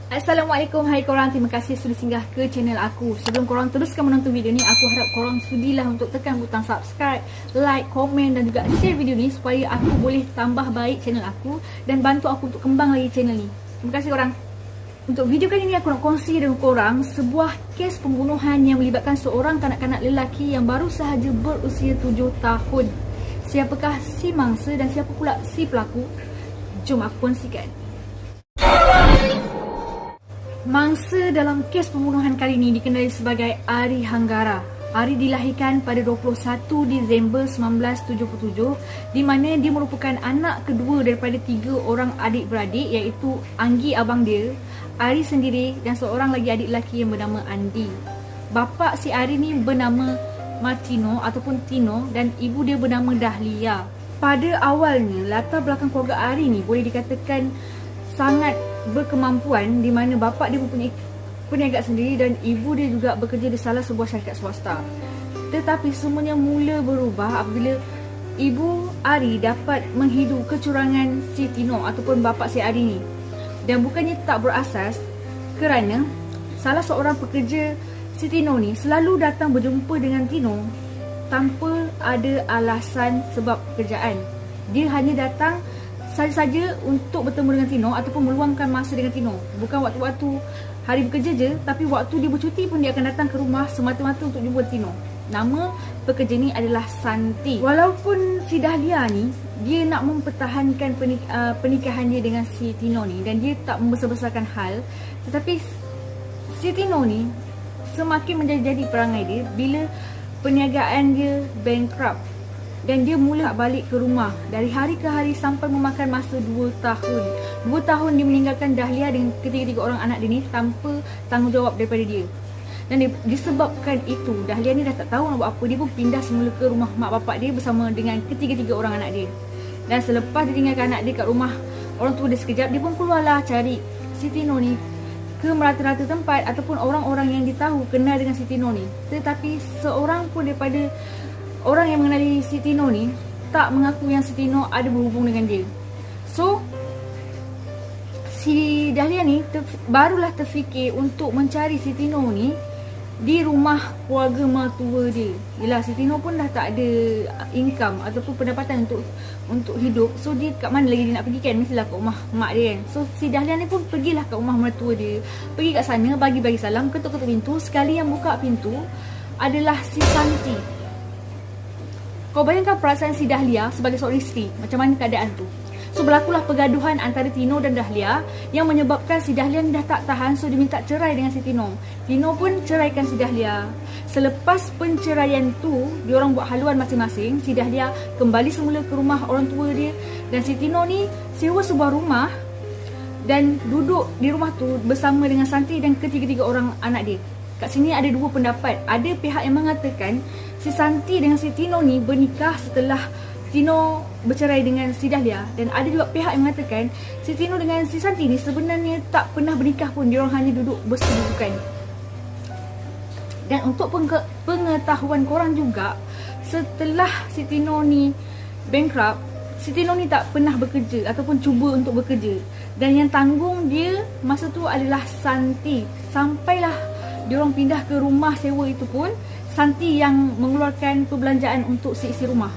Assalamualaikum, hai korang. Terima kasih sudah singgah ke channel aku. Sebelum korang teruskan menonton video ni, aku harap korang sudilah untuk tekan butang subscribe, like, komen dan juga share video ni supaya aku boleh tambah baik channel aku dan bantu aku untuk kembang lagi channel ni. Terima kasih korang. Untuk video kali ni aku nak kongsi dengan korang sebuah kes pembunuhan yang melibatkan seorang kanak-kanak lelaki yang baru sahaja berusia 7 tahun. Siapakah si mangsa dan siapa pula si pelaku? Jom aku kongsikan. Mangsa dalam kes pembunuhan kali ini dikenali sebagai Ari Hanggara. Ari dilahirkan pada 21 Disember 1977 di mana dia merupakan anak kedua daripada 3 orang adik-beradik, iaitu Anggi abang dia, Ari sendiri dan seorang lagi adik lelaki yang bernama Andi. Bapa si Ari ni bernama Martino ataupun Tino dan ibu dia bernama Dahlia. Pada awalnya latar belakang keluarga Ari ni boleh dikatakan sangat berkemampuan, di mana bapa dia mempunyai perniagaan sendiri dan ibu dia juga bekerja di salah sebuah syarikat swasta. Tetapi semuanya mula berubah apabila ibu Ari dapat menghidu kecurangan si Tino ataupun bapa si Ari ni. Dan bukannya tak berasas kerana salah seorang pekerja si Tino ni selalu datang berjumpa dengan Tino tanpa ada alasan sebab pekerjaan. Dia hanya datang saja untuk bertemu dengan Tino ataupun meluangkan masa dengan Tino. Bukan waktu-waktu hari bekerja je, tapi waktu dia bercuti pun dia akan datang ke rumah semata-mata untuk jumpa Tino. Nama pekerja ni adalah Santi. Walaupun si Dahlia ni dia nak mempertahankan pernikahan dia dengan si Tino ni dan dia tak membesar-besarkan hal, tetapi si Tino ni semakin menjadi perangai dia bila perniagaan dia bankrupt. Dan dia mula balik ke rumah dari hari ke hari sampai memakan masa 2 tahun. 2 tahun dia meninggalkan Dahlia dengan ketiga-tiga orang anak dia ni tanpa tanggungjawab daripada dia. Dan disebabkan itu, Dahlia ni dah tak tahu nak buat apa. Dia pun pindah semula ke rumah mak bapak dia bersama dengan ketiga-tiga orang anak dia. Dan selepas dia tinggalkan anak dia kat rumah orang tua dia sekejap, dia pun keluarlah cari si Tino ni ke merata-rata tempat ataupun orang-orang yang dia tahu kenal dengan si Tino ni. Tetapi seorang pun daripada orang yang mengenali si Tino ni tak mengaku yang si Tino ada berhubung dengan dia. So, si Dahlia ni barulah terfikir untuk mencari si Tino ni di rumah keluarga mertua dia. Yelah, si Tino pun dah tak ada income ataupun pendapatan untuk hidup. So, dia kat mana lagi dia nak pergi kan? Mestilah kat rumah mak dia kan. So, si Dahlia ni pun pergilah kat rumah mertua dia. Pergi kat sana, bagi-bagi salam, ketuk-ketuk pintu. Sekali yang buka pintu adalah si Santi. Kau bayangkan perasaan si Dahlia sebagai seorang isteri, macam mana keadaan tu. So berlakulah pergaduhan antara Tino dan Dahlia yang menyebabkan si Dahlia ni dah tak tahan. So dia minta cerai dengan si Tino. Tino pun ceraikan si Dahlia. Selepas penceraian tu, diorang buat haluan masing-masing. Si Dahlia kembali semula ke rumah orang tua dia. Dan si Tino ni sewa sebuah rumah dan duduk di rumah tu bersama dengan Santi dan ketiga-tiga orang anak dia. Kat sini ada dua pendapat. Ada pihak yang mengatakan si Santi dengan si Tino ni bernikah setelah Tino bercerai dengan si Dahlia. Dan ada juga pihak yang mengatakan si Tino dengan si Santi ni sebenarnya tak pernah bernikah pun. Diorang hanya duduk bersedudukan. Dan untuk pengetahuan korang juga, setelah si Tino ni bankrupt, si Tino ni tak pernah bekerja ataupun cuba untuk bekerja. Dan yang tanggung dia masa tu adalah Santi. Sampailah diorang pindah ke rumah sewa itu pun Santi yang mengeluarkan perbelanjaan untuk si isi rumah.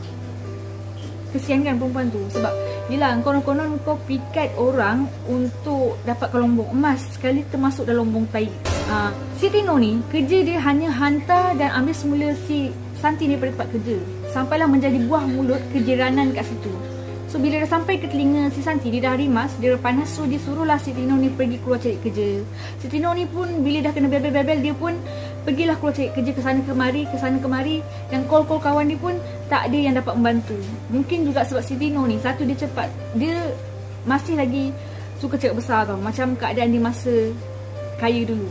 Kesian kan perempuan tu. Sebab yelah, konon-konon kau pikat orang untuk dapatkan lombong emas, sekali termasuk dalam lombong tai. Si Tino ni kerja dia hanya hantar dan ambil semula si Santi ni daripada tempat kerja. Sampailah menjadi buah mulut kejiranan kat situ. So bila dah sampai ke telinga si Santi, dia dah rimas, dia dah panas. So dia suruhlah si Tino ni pergi keluar cari kerja. Si Tino ni pun bila dah kena bebel-bebel, dia pun pergilah keluar cari kerja, ke sana kemari. Dan call-call kawan dia pun tak ada yang dapat membantu. Mungkin juga sebab si Tino ni, satu dia cepat, dia masih lagi suka cakap besar tau. Macam keadaan dia masa kaya dulu.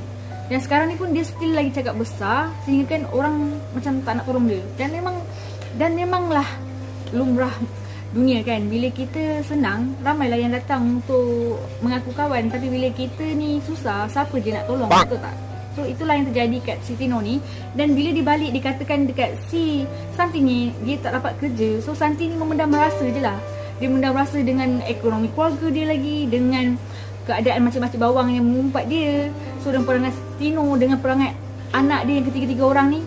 Dan sekarang ni pun dia still lagi cakap besar, sehingga kan orang macam tak nak tolong dia. Dan memanglah lumrah dunia kan, bila kita senang ramailah yang datang untuk mengaku kawan, tapi bila kita ni susah, siapa je nak tolong, betul tak? So itulah yang terjadi kat si Tino ni. Dan bila dibalik dikatakan dekat si Santi ni dia tak dapat kerja, so Santi ni memendam rasa je lah. Dia memendam rasa dengan ekonomi keluarga dia lagi, dengan keadaan macam-macam bawang yang mengumpat dia. So dengan perangai Tino, dengan perangai anak dia yang ketiga-tiga orang ni,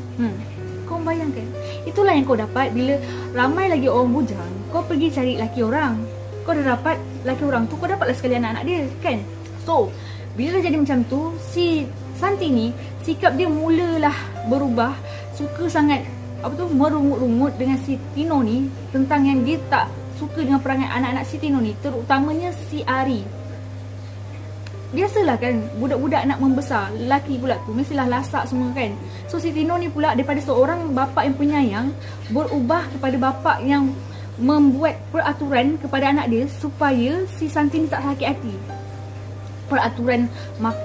kau bayangkan, itulah yang kau dapat bila ramai lagi orang bujang. Kau pergi cari laki orang, kau dah dapat laki orang tu, kau dapatlah sekali anak-anak dia kan. So bila dah jadi macam tu, si Santi ni sikap dia mulalah berubah. Suka sangat merungut-rungut dengan si Tino ni, tentang yang dia tak suka dengan perangai anak-anak si Tino ni, terutamanya si Ari. Biasalah kan, budak-budak nak membesar, lelaki pula tu mestilah lasak semua kan. So si Tino ni pula daripada seorang bapa yang penyayang, berubah kepada bapa yang membuat peraturan kepada anak dia supaya si Santi ni tak sakit hati. Peraturan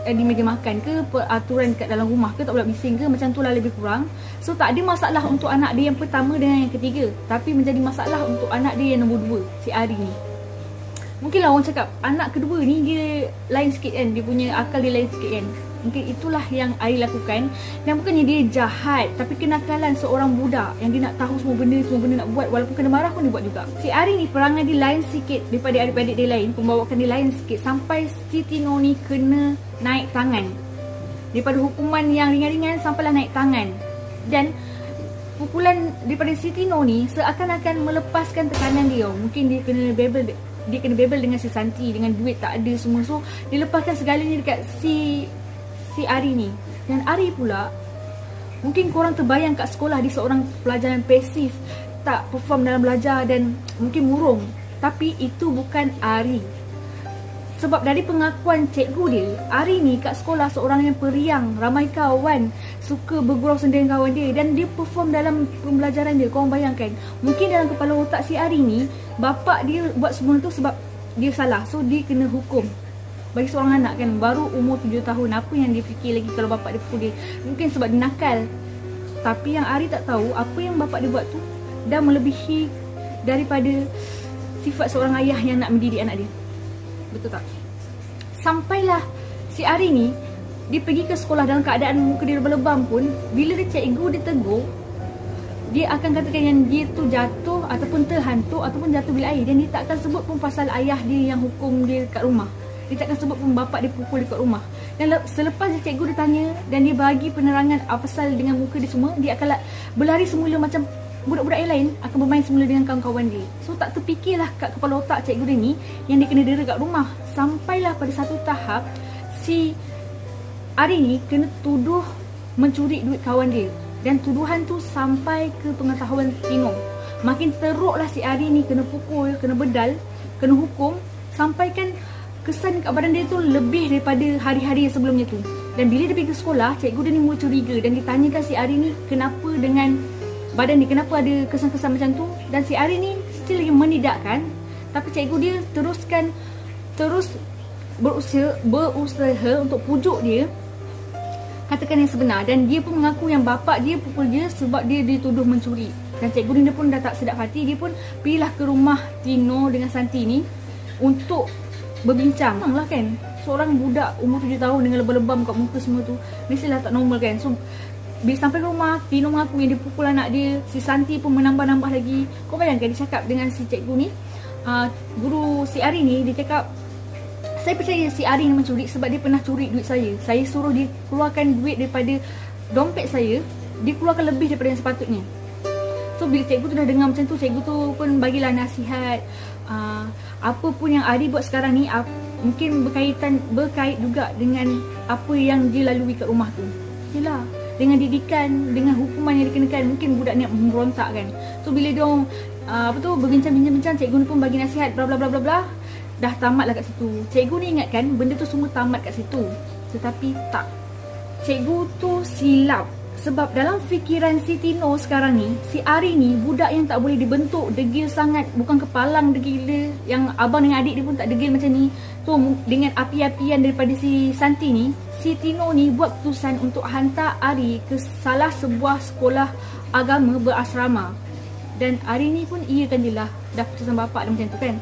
di meja makan ke, peraturan kat dalam rumah ke, tak boleh bising ke, macam tu lah lebih kurang. So tak ada masalah untuk anak dia yang pertama dengan yang ketiga, tapi menjadi masalah untuk anak dia yang nombor 2, si Ari ni. Mungkinlah orang cakap anak kedua ni dia lain sikit kan, dia punya akal dia lain sikit kan. Mungkin itulah yang Ari lakukan. Dan bukannya dia jahat, tapi kenakalan seorang budak yang dia nak tahu semua benda nak buat, walaupun kena marah pun dia buat juga. Si Ari ni perangai dia lain sikit daripada adik-adik dia lain, pembawakan dia lain sikit, sampai si Tino ni kena naik tangan. Daripada hukuman yang ringan-ringan sampailah naik tangan. Dan pukulan daripada si Tino ni seakan-akan melepaskan tekanan dia. Mungkin dia kena bebel dengan si Santi, dengan duit tak ada semua. So dia lepaskan segalanya dekat si Ari ni. Dan Ari pula, mungkin korang terbayang kat sekolah dia seorang pelajar yang pasif, tak perform dalam belajar dan mungkin murung. Tapi itu bukan Ari. Sebab dari pengakuan cikgu dia, Ari ni kat sekolah seorang yang periang, ramai kawan, suka bergurau sendiri dengan kawan dia, dan dia perform dalam pembelajaran dia. Korang bayangkan, mungkin dalam kepala otak si Ari ni, bapak dia buat semua tu sebab dia salah, so dia kena hukum. Bagi seorang anak kan, baru umur 7 tahun, apa yang dia fikir lagi kalau bapak dia pukul dia? Mungkin sebab dia nakal. Tapi yang Ari tak tahu, apa yang bapak dia buat tu dah melebihi daripada sifat seorang ayah yang nak mendidik anak dia. Betul tak? Sampailah si Ari ni, dia pergi ke sekolah dalam keadaan muka dia lebam pun, bila dia cikgu dia tegur, dia akan katakan yang dia tu jatuh ataupun terhantuk ataupun jatuh bilik air. Dan dia tak akan sebut pun pasal ayah dia yang hukum dia kat rumah. Dia tak akan sebut pun bapak dia pukul dia kat rumah. Dan selepas dia cikgu dia tanya dan dia bagi penerangan apa pasal dengan muka dia semua, dia akan berlari semula macam budak-budak yang lain, akan bermain semula dengan kawan-kawan dia. So tak terfikirlah kat kepala otak cikgu dia ni yang dia kena dera kat rumah. Sampailah pada satu tahap si Ari ni kena tuduh mencuri duit kawan dia. Dan tuduhan tu sampai ke pengetahuan Tino. Makin teruklah si Ari ni kena pukul, kena bedal, kena hukum, sampaikan kesan kat badan dia tu lebih daripada hari-hari yang sebelumnya tu. Dan bila dia pergi ke sekolah, cikgu dia ni mula curiga dan ditanyakan si Ari ni kenapa dengan badan dia, kenapa ada kesan-kesan macam tu. Dan si Ari ni still lagi menidakkan, tapi cikgu dia terus berusaha untuk pujuk dia katakan yang sebenar. Dan dia pun mengaku yang bapak dia pukul dia sebab dia dituduh mencuri. Dan cikgu dia pun dah tak sedap hati, dia pun pergilah ke rumah Tino dengan Santi ni untuk berbincang lah kan. Seorang budak umur 7 tahun dengan lebam-lebam kat muka semua tu, mestilah tak normal kan. So bila sampai rumah, Tino mengaku yang dia pukul anak dia. Si Santi pun menambah-nambah lagi. Kau bayangkan dia cakap dengan si cikgu ni, guru si Ari ni, dia cakap, saya percaya si Ari ni mencuri sebab dia pernah curi duit saya. Saya suruh dia keluarkan duit daripada dompet saya, dia keluarkan lebih daripada yang sepatutnya. So bila cikgu tu dah dengar macam tu, cikgu tu pun bagilah nasihat. Apa pun yang Ari buat sekarang ni mungkin berkait juga dengan apa yang dia lalui kat rumah tu. Yelah, dengan didikan, dengan hukuman yang dikenakan, mungkin budak ni memberontak kan. So bila dia berbincang-bincang, cikgu ni pun bagi nasihat bla bla bla bla bla. Dah tamat lah kat situ. Cikgu ni ingatkan benda tu semua tamat kat situ. Tetapi tak. Cikgu tu silap. Sebab dalam fikiran si Tino sekarang ni, si Ari ni budak yang tak boleh dibentuk, degil sangat. Bukan kepalang degil dia, yang abang dengan adik dia pun tak degil macam ni. So dengan api-apian daripada si Santi ni, si Tino ni buat keputusan untuk hantar Ari ke salah sebuah sekolah agama berasrama. Dan Ari ni pun iakan je lah, dah keputusan bapak dia macam tu kan.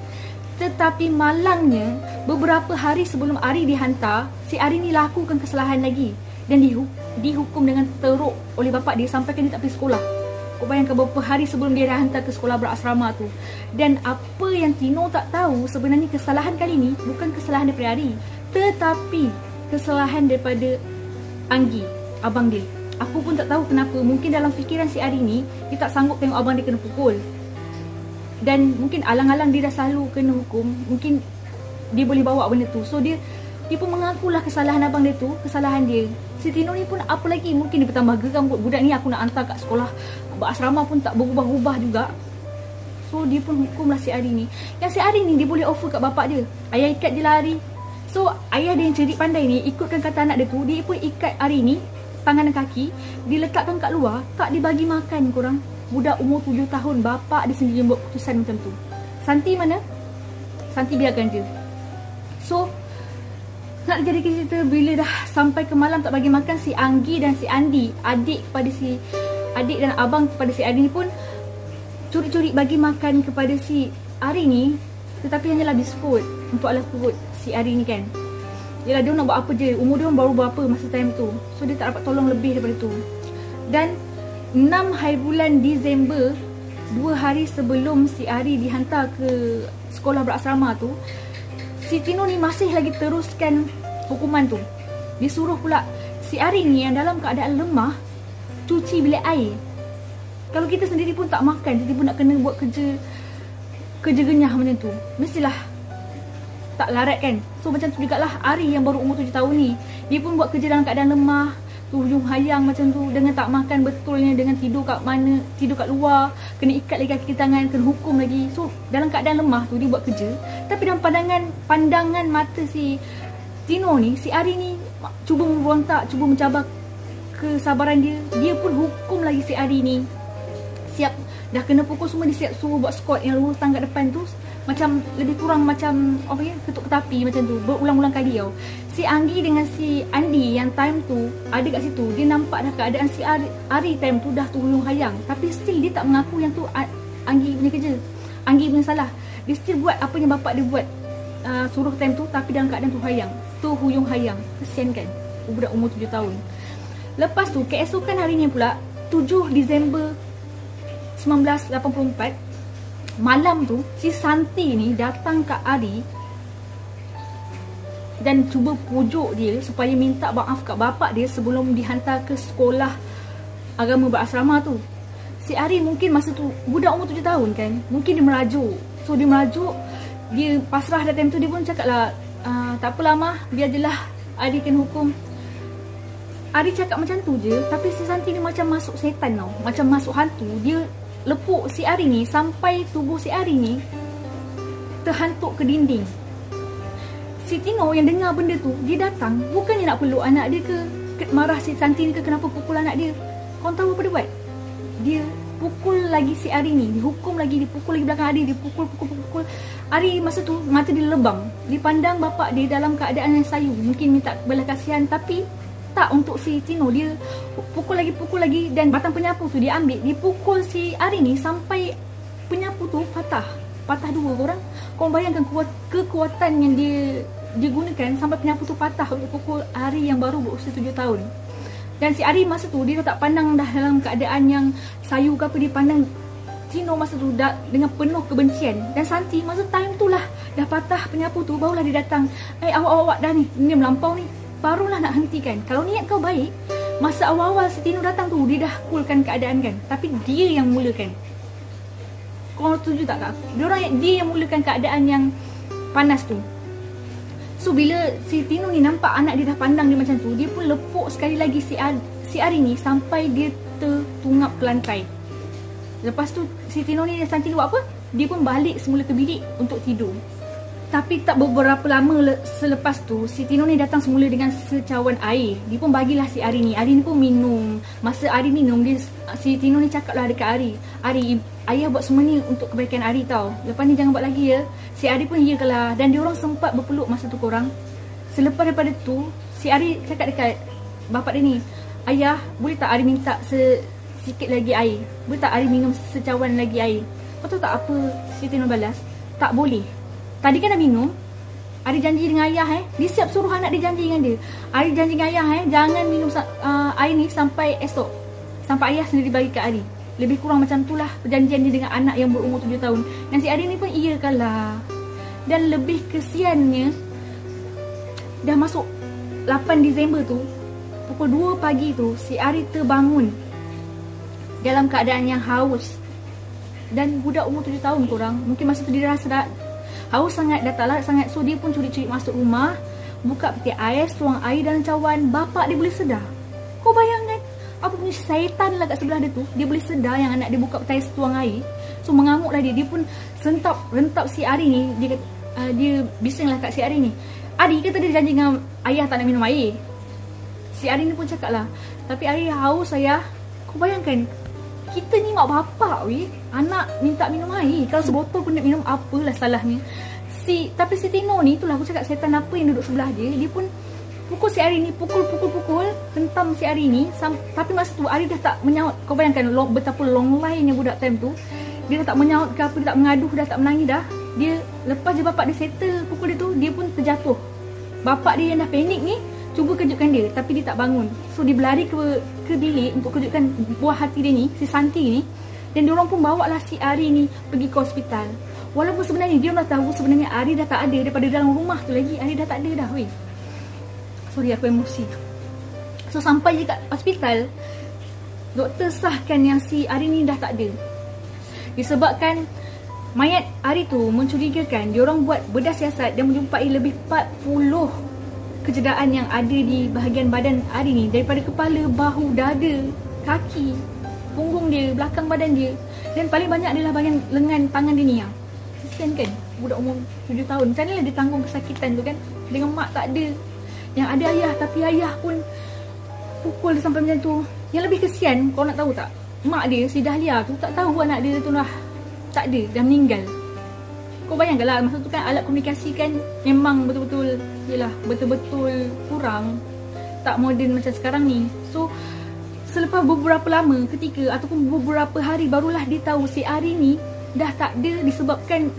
Tetapi malangnya, beberapa hari sebelum Ari dihantar, si Ari ni lakukan kesalahan lagi. Dan dihukum dengan teruk oleh bapak dia sampaikan dia tak pergi sekolah. Kau bayangkan beberapa hari sebelum dia dah hantar ke sekolah berasrama tu. Dan apa yang Tino tak tahu, sebenarnya kesalahan kali ni bukan kesalahan daripada Ari, Tetapi kesalahan daripada Anggi, abang dia. Aku pun tak tahu kenapa. Mungkin dalam fikiran si Ari ni, dia tak sanggup tengok abang dia kena pukul. Dan mungkin alang-alang dia dah selalu kena hukum. Mungkin dia boleh bawa benda tu. So dia pun mengakulah kesalahan abang dia tu, kesalahan dia. Si Tino ni pun apa lagi, mungkin dia bertambah geram kot. Budak ni aku nak hantar kat sekolah asrama pun tak berubah-ubah juga. So dia pun hukumlah si Ari ni. Yang si Ari ni dia boleh offer kat bapak dia, ayah ikat je lah Ari. So ayah dia yang cerdik pandai ni, ikutkan kata anak dia tu, dia pun ikat Ari ni tangan dan kaki, diletakkan kat luar, tak dibagi makan korang. Budak umur 7 tahun, bapak dia sendiri buat keputusan macam tu. Santi mana? Santi biarkan je. So nak jadi cerita, bila dah sampai ke malam tak bagi makan, si Anggi dan si Andi, adik dan abang kepada si Ari ni pun curi-curi bagi makan kepada si Ari ni. Tetapi hanyalah biskut untuk alas perut si Ari ni kan. Yelah, dia nak buat apa je, umur dia baru berapa masa time tu. So dia tak dapat tolong lebih daripada tu. Dan 6 hari bulan Disember, 2 hari sebelum si Ari dihantar ke sekolah berasrama tu, si Tino ni masih lagi teruskan hukuman tu. Dia suruh pula si Ari ni yang dalam keadaan lemah cuci bilik air. Kalau kita sendiri pun tak makan, tiba-tiba nak kena buat kerja genyah macam tu, mestilah tak larat kan. So macam tu jugalah Ari yang baru umur 7 tahun ni, dia pun buat kerja dalam keadaan lemah, hujung hayang macam tu, dengan tak makan betulnya, dengan tidur kat mana, tidur kat luar, kena ikat lagi kaki tangan, kena hukum lagi. So dalam keadaan lemah tu dia buat kerja. Tapi dalam pandangan mata si Tino ni, si Ari ni cuba memberontak, cuba mencabar kesabaran dia. Dia pun hukum lagi si Ari ni. Siap dah kena pukul semua, dia siap suruh buat squat yang lurus tangga depan tu, macam lebih kurang macam apa ya, ketuk ketapi macam tu, berulang-ulang kali tau. Si Anggi dengan si Andi yang time tu ada kat situ, dia nampak dah keadaan si Ari time tu dah tuyung hayang, tapi still dia tak mengaku yang tu Anggi punya kerja, Anggi punya salah. Dia still buat apa yang bapak dia buat, suruh time tu, tapi dalam keadaan tu hayang, tu huyung hayang. Kesian kan budak umur 7 tahun. Lepas tu keesokan harinya pula 7 Disember 1984, malam tu si Santi ni datang kat Ari dan cuba pujuk dia supaya minta maaf kat bapak dia sebelum dihantar ke sekolah agama berasrama tu. Si Ari mungkin masa tu budak umur 7 tahun kan, mungkin dia merajuk. So dia merajuk, dia pasrah dah time tu. Dia pun cakap lah, tak apalah mah, biar je lah Ari kena hukum. Ari cakap macam tu je, tapi si Santi ni macam masuk setan tau, macam masuk hantu. Dia lepuk si Ari ni sampai tubuh si Ari ni terhantuk ke dinding. Si Tino yang dengar benda tu, dia datang bukannya nak peluk anak dia ke marah si Santi ni ke kenapa pukul anak dia. Korang tahu apa dia buat? Dia pukul lagi si Ari ni, dihukum lagi, dia pukul lagi belakang Ari, dia pukul. Ari masa tu mata dia lebam, dia pandang bapak dia dalam keadaan yang sayu, mungkin minta belas kasihan, tapi tak untuk si Tino. Dia pukul lagi, dan batang penyapu tu dia ambil, dia pukul si Ari ni sampai penyapu tu patah dua. Korang bayangkan kekuatan yang dia gunakan sampai penyapu tu patah untuk pukul Ari yang baru berusia 7 tahun. Dan si Ari masa tu dia tak pandang dah dalam keadaan yang sayu ke apa, dia pandang Tino masa tu dah dengan penuh kebencian. Dan Santi masa time tu lah dah patah penyapu tu, barulah dia datang, awak dah ni melampau ni, barulah nak hentikan. Kalau niat kau baik, masa awal-awal si Tino datang tu, dia dah coolkan keadaan kan, tapi dia yang mulakan. Korang setuju tak kak? Dia yang mulakan keadaan yang panas tu. So bila si Tino ni nampak anak dia dah pandang dia macam tu, dia pun lepuk sekali lagi si Ari ni sampai dia tertungap ke lantai. Lepas tu si Tino ni dan Santi buat apa? Dia pun balik semula ke bilik untuk tidur. Tapi tak beberapa lama selepas tu, si Tino ni datang semula dengan secawan air. Dia pun bagilah si Ari ni. Ari ni pun minum. Masa Ari minum, si Tino ni cakap lah dekat Ari, ayah buat semua ni untuk kebaikan Ari tau, lepas ni jangan buat lagi ya. Si Ari pun iyalah, dan diorang sempat berpeluk masa tu korang. Selepas daripada tu, si Ari cakap dekat bapak dia ni, ayah boleh tak Ari minta sikit lagi air? Boleh tak Ari minum secawan lagi air? Kau tahu tak apa si Tino balas? Tak boleh. Tadi kan dah minum, Ari janji dengan ayah dia siap suruh anak dia janji dengan dia. Ari janji dengan ayah jangan minum air ni sampai esok, sampai ayah sendiri bagi kat Ari. Lebih kurang macam tu lah perjanjian dia dengan anak yang berumur 7 tahun. Dan si Ari ni pun iyakanlah. Dan lebih kesiannya, dah masuk 8 Disember tu, pukul 2 pagi tu, si Ari terbangun dalam keadaan yang haus. Dan budak umur 7 tahun korang, mungkin masa tu dia rasa dah haus sangat, dah tak larat sangat. So dia pun curi-curi masuk rumah, buka peti ais, tuang air dalam cawan. Bapak dia boleh sedar. Kau bayangkan apa punya syaitan lah kat sebelah dia tu. Dia boleh sedar yang anak dia buka peti ais, tuang air. So mengamuklah dia. Dia pun rentap si Ari ni. Dia bising lah kat si Ari ni. Ari kata dia janji dengan ayah tak nak minum air. Si Ari ni pun cakap lah, tapi Ari haus ayah. Kau bayangkan, kita ni mak bapak weh, anak minta minum air. Kalau sebotol pun nak minum, apalah salahnya. Tapi si Tino ni, itulah aku cakap setan apa yang duduk sebelah dia. Dia pun pukul si Ari ni, pukul, hentam si Ari ni. Tapi masa tu Ari dah tak menyaut. Kau bayangkan betapa long line-nya budak time tu. Dia dah tak menyaut ke apa, dia tak mengaduh, dah tak menangis dah. Dia lepas je bapak dia settle pukul dia tu, dia pun terjatuh. Bapak dia yang dah panik ni cuba kejutkan dia, tapi dia tak bangun. So dia berlari ke bilik untuk kejutkan buah hati dia ni, si Santi ni. Dan diorang pun bawa lah si Ari ni pergi ke hospital. Walaupun sebenarnya dia dah tahu sebenarnya Ari dah tak ada. Daripada dalam rumah tu lagi, Ari dah tak ada dah weh. Sorry aku emosi. So sampai je kat hospital, doktor sahkan yang si Ari ni dah tak ada. Disebabkan mayat Ari tu mencurigakan, diorang buat bedah siasat dan menjumpai lebih 40 kecederaan yang ada di bahagian badan Ari ni. Daripada kepala, bahu, dada, kaki, punggung dia, belakang badan dia. Dan paling banyak adalah bahagian lengan tangan dia ni yang kesian kan, budak umur 7 tahun. Macam mana dia tanggung kesakitan tu kan, dengan mak tak ada. Yang ada ayah, tapi ayah pun pukul dia sampai macam tu. Yang lebih kesian, kau nak tahu tak, mak dia, si Dahlia tu, tak tahu anak dia tu dah tak ada, dah meninggal. Kau bayangkan lah, masa tu kan alat komunikasi kan memang betul-betul, yelah, betul-betul kurang. Tak moden macam sekarang ni. So selepas beberapa lama ketika ataupun beberapa hari, barulah dia tahu si Ari ni dah tak ada disebabkan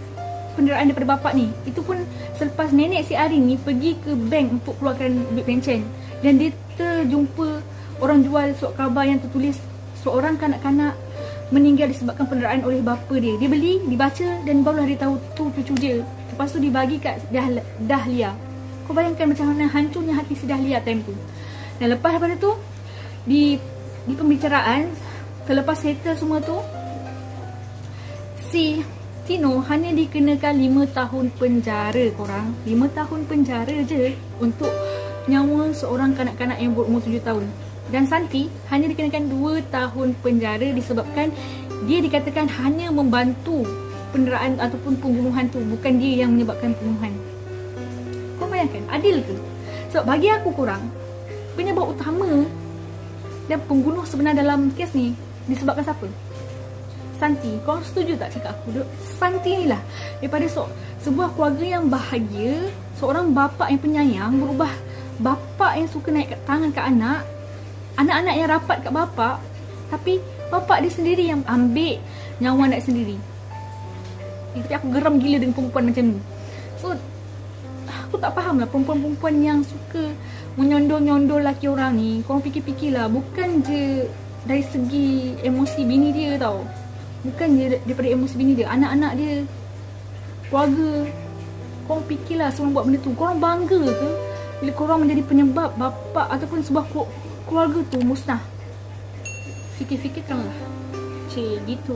penderaan daripada bapak ni. Itu pun selepas nenek si Ari ni pergi ke bank untuk keluarkan duit pencen. Dan dia terjumpa orang jual surat khabar yang tertulis seorang kanak-kanak meninggal disebabkan penderaan oleh bapa dia. Dia beli, dibaca dan barulah dia tahu tu cucu dia. Lepas tu dibagi kat Dahlia. Kau bayangkan macam mana hancurnya hati si Dahlia time tu. Dan lepas daripada tu, di pembicaraan, selepas settle semua tu, si Tino hanya dikenakan 5 tahun penjara korang. 5 tahun penjara je untuk nyawa seorang kanak-kanak yang berumur 7 tahun. Dan Santi hanya dikenakan 2 tahun penjara disebabkan dia dikatakan hanya membantu penderaan ataupun pembunuhan tu, bukan dia yang menyebabkan pembunuhan. Kau bayangkan, adil ke? Sebab bagi aku korang, penyebab utama dan pembunuh sebenar dalam kes ni disebabkan siapa? Santi. Kau setuju tak cakap aku? Santi ni lah, daripada sebuah keluarga yang bahagia, seorang bapa yang penyayang, berubah bapa yang suka naik tangan kat anak, anak-anak yang rapat kat bapa, tapi bapa dia sendiri yang ambil nyawa anak sendiri. Tapi aku geram gila dengan perempuan macam ni. So aku tak faham lah perempuan-perempuan yang suka menyondol-nyondol laki orang ni. Korang fikir-fikirlah, bukan je dari segi emosi bini dia tau. Bukan je daripada emosi bini dia, anak-anak dia, keluarga. Korang fikirlah sebelum buat benda tu. Korang bangga ke bila korang menjadi penyebab bapa ataupun sebuah keluarga tu musnah? Fikir-fikirkanlah. Cik, gitu.